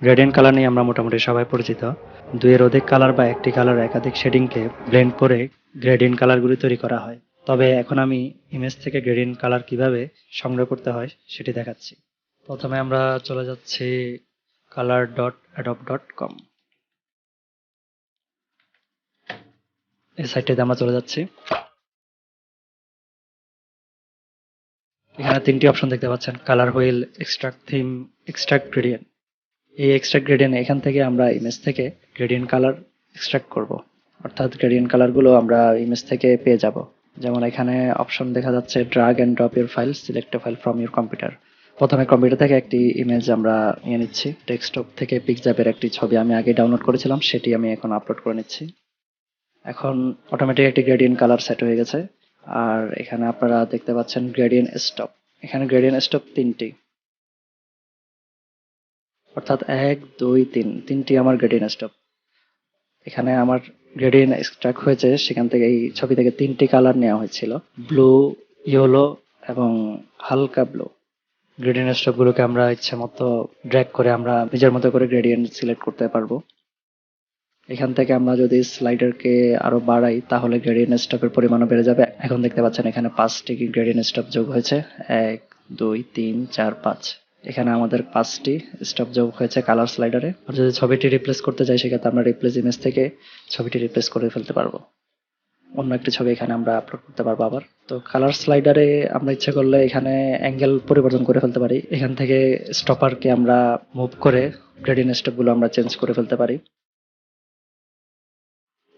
Gradient colour নিয়ে আমরা মোটামুটি সবাই পরিচিত। দুইয়ের অধিক কালার বা একটি কালার একাধিক শেডিংকে ব্লেন্ড করে গ্রেডিয়েন্ট কালারগুলি তৈরি করা হয়। তবে এখন আমি ইমেজ থেকে গ্রেডিয়েন্ট কালার কিভাবে সংগ্রহ করতে হয় সেটি দেখাচ্ছি। প্রথমে আমরা চলে যাচ্ছি color.adobe.com। এই সাইটটিতে আমরা চলে যাচ্ছি। এখানে তিনটি অপশন দেখতে পাচ্ছেন, colour wheel, extract theme, extract gradient. এই এক্সট্রাক্ট গ্রেডিয়েন্ট এখান থেকে আমরা ইমেজ থেকে গ্রেডিয়েন্ট কালার এক্সট্রাক্ট করব, অর্থাৎ গ্রেডিয়েন্ট কালারগুলো আমরা ইমেজ থেকে পেয়ে যাব। যেমন এখানে অপশন দেখা যাচ্ছে drug and drop your file, select A file from your computer. প্রথমে কম্পিউটার থেকে একটি ইমেজ আমরা নিয়ে নিচ্ছি। ডেস্কটপ থেকে পিকজাপের একটি ছবি আমি আগে ডাউনলোড করেছিলাম, সেটি আমি এখন আপলোড করে নিচ্ছি। এখন অটোমেটিক একটি গ্রেডিয়েন্ট কালার সেট হয়ে গেছে। আর এখানে আপনারা দেখতে পাচ্ছেন গ্রেডিয়েন্ট স্টপ। এখানে গ্রেডিয়েন্ট স্টপ তিনটি, অর্থাৎ 1, 2, 3 তিনটি আমার গ্রেডিয়েন্ট স্টপ। এখানে আমার গ্রেডিয়েন্ট এক্সট্রাক্ট হয়েছে, সেখান থেকে এই ছবি থেকে তিনটি কালার নেওয়া হয়েছিল, ব্লু, ইয়েলো এবং হালকা ব্লু। গ্রেডিয়েন্ট স্টপগুলোকে আমরা ইচ্ছে মতো ড্র্যাগ করে আমরা নিজের মতো করে গ্রেডিয়েন্ট সিলেক্ট করতে পারবো। এখান থেকে আমরা যদি স্লাইডারকে আরো বাড়াই তাহলে গ্রেডিয়েন্ট স্টপের পরিমাণও বেড়ে যাবে। এখন দেখতে পাচ্ছেন এখানে 5টি গ্রেডিয়েন্ট স্টপ যোগ হয়েছে, 1, 2, 3, 4, 5। এখানে আমাদের 5টি স্টপ যোগ হয়েছে কালার স্লাইডারে। আর যদি ছবিটি রিপ্লেস করতে চাই সেক্ষেত্রে আমরা রিপ্লেস ইমেজ থেকে ছবিটি রিপ্লেস করে ফেলতে পারবো, অন্য একটি ছবি এখানে আমরা আপলোড করতে পারবো আবার। তো কালার স্লাইডারে আমরা ইচ্ছা করলে এখানে অ্যাঙ্গেল পরিবর্তন করে ফেলতে পারি। এখান থেকে স্টপারকে আমরা মুভ করে গ্রেডিয়েন্ট স্টপগুলো আমরা চেঞ্জ করে ফেলতে পারি।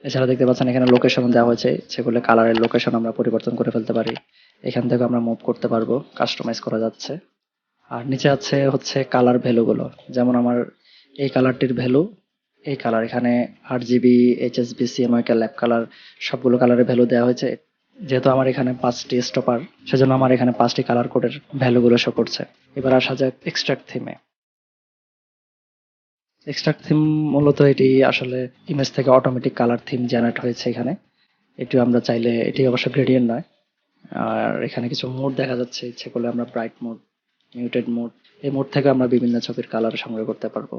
এছাড়া দেখতে পাচ্ছেন এখানে লোকেশন দেওয়া হয়েছে, সেগুলো কালারের লোকেশন আমরা পরিবর্তন করে ফেলতে পারি। এখান থেকে আমরা মুভ করতে পারবো, কাস্টমাইজ করা যাচ্ছে। আর নিচে আছে হচ্ছে কালার ভ্যালুগুলো, যেমন আমার এই কালারটির ভ্যালু, এই কালার এখানে RGB, HSB, CMYK, lab colour সবগুলো কালারের ভ্যালু দেওয়া হয়েছে। যেহেতু আমার এখানে 5টি স্টপার, সেজন্য আমার এখানে 5টি কালার কোডের ভ্যালুগুলো শো করছে। এবার আসা যাক এক্সট্রাক্ট থিমে। এক্সট্রাক্ট থিম মূলত এটি আসলে ইমেজ থেকে অটোমেটিক কালার থিম জেনারেট হয়েছে এখানে। এটি আমরা চাইলে, এটি অবশ্য গ্রেডিয়েন্ট নয়। আর এখানে কিছু মোড দেখা যাচ্ছে, ইচ্ছে করলে আমরা ব্রাইট মোড, মিউটেড মোড, এই মোড থেকে আমরা বিভিন্ন ছবির কালার সংগ্রহ করতে পারবো।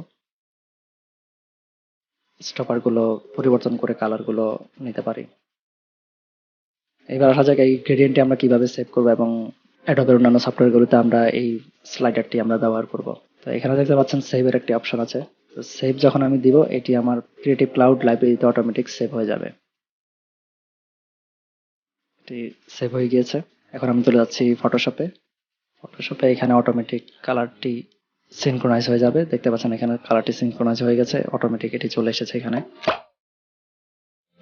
স্টপার গুলো পরিবর্তন করে কালার গুলো নিতে পারি। এবার আসা যাক এই গ্রেডিয়েন্টটি আমরা কিভাবে সেভ করবো এবং অ্যাডোবের অন্যান্য সফটওয়্যারগুলোতে আমরা এই স্লাইডারটি আমরা ব্যবহার করব। তো এখানে দেখতে পাচ্ছেন সেভের একটি অপশন আছে। তো সেভ যখন আমি দিব, এটি আমার ক্রিয়েটিভ ক্লাউড লাইব্রেরিতে অটোমেটিক সেভ হয়ে যাবে। এটি সেভ হয়ে গিয়েছে। এখন আমি চলে যাচ্ছি ফটোশপে। ফটোশপে এখানে অটোমেটিক কালারটি সিনক্রোনাইজ হয়ে যাবে। দেখতে পাচ্ছেন এখানে কালারটি সিনক্রোনাইজ হয়ে গেছে, অটোমেটিক এটি চলে এসেছে এখানে।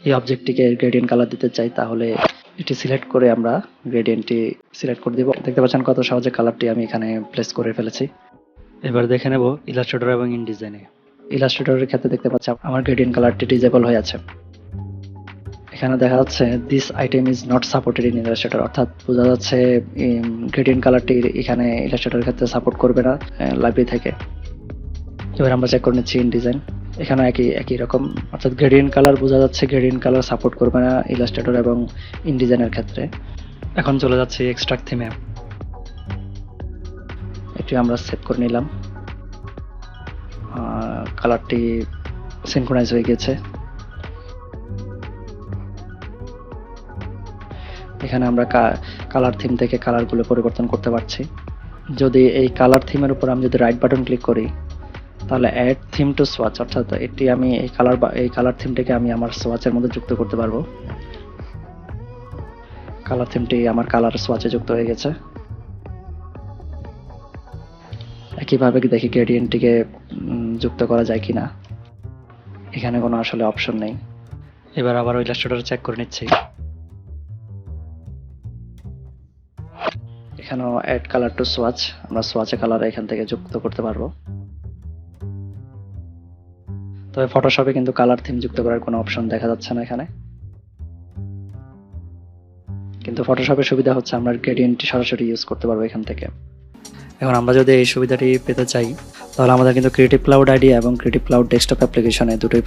এই অবজেক্টটিকে গ্রেডিয়েন্ট কালার দিতে চাই, তাহলে এটি সিলেক্ট করে আমরা গ্রেডিয়েন্টটি সিলেক্ট করে দিব। দেখতে পাচ্ছেন কত সহজে কালারটি আমি এখানে প্লেস করে ফেলেছি। এবার দেখে নেব ইলাস্ট্রেটর এবং ইনডিজাইনে। ইলাস্ট্রেটরের ক্ষেত্রে দেখতে পাচ্ছি আমার গ্রেডিয়েন্ট কালারটি ডিসেবল হয়ে আছে। এখানে দেখা যাচ্ছে this item is not supported in Illustrator, অর্থাৎ বোঝা যাচ্ছে গ্রেডিয়েন্ট কালারটি এখানে ইলাস্ট্রেটরের ক্ষেত্রে সাপোর্ট করবে না লাইব্রেরি থেকে। এবার আমরা চেক করে নিচ্ছি ইনডিজাইন। এখানে একই রকম, অর্থাৎ গ্রেডিয়েন্ট কালার বোঝা যাচ্ছে গ্রেডিয়েন্ট কালার সাপোর্ট করবে না ইলাস্ট্রেটর এবং ইনডিজাইনের ক্ষেত্রে। এখন চলে যাচ্ছি এক্সট্রাক্ট থিমে। এটি আমরা সেভ করে নিলাম। কালারটি সিনক্রোনাইজ হয়ে গেছে। এখানে আমরা কালার থিম থেকে কালারগুলো পরিবর্তন করতে পারছি। যদি এই কালার থিমের উপর আমি যদি রাইট বাটন ক্লিক করি, তাহলে অ্যাড থিম টু সোয়াচ, অর্থাৎ এটি আমি এই কালার থিমটাকে আমি আমার সোয়াচের মধ্যে যুক্ত করতে পারবো। কালার থিমটি আমার কালার সোয়াচে যুক্ত হয়ে গেছে। একইভাবে দেখি গ্রেডিয়েন্টটিকে যুক্ত করা যায় কিনা। এখানে কোনো আসলে অপশন নেই। এবার আবার ওই ইলাস্ট্রেটর চেক করে নিচ্ছি। এখানেও অ্যাড কালার টু সোয়াচ, আমরা সোয়াচে কালার এখান থেকে যুক্ত করতে পারবো। তবে ফটোশপে কিন্তু কালার থিম যুক্ত করার কোনো অপশন দেখা যাচ্ছে না এখানে। কিন্তু ফটোশপের সুবিধা হচ্ছে আমরা গ্রেডিয়েন্টটি সরাসরি ইউজ করতে পারবো এখান থেকে। এখন আমরা যদি এই সুবিধাটি পেতে চাই, তাহলে আমাদের কিন্তু ক্রিয়েটিভ ক্লাউড আইডি এবং ক্রিয়েটিভ ক্লাউড ডেস্কটপ অ্যাপ্লিকেশনে দুটোই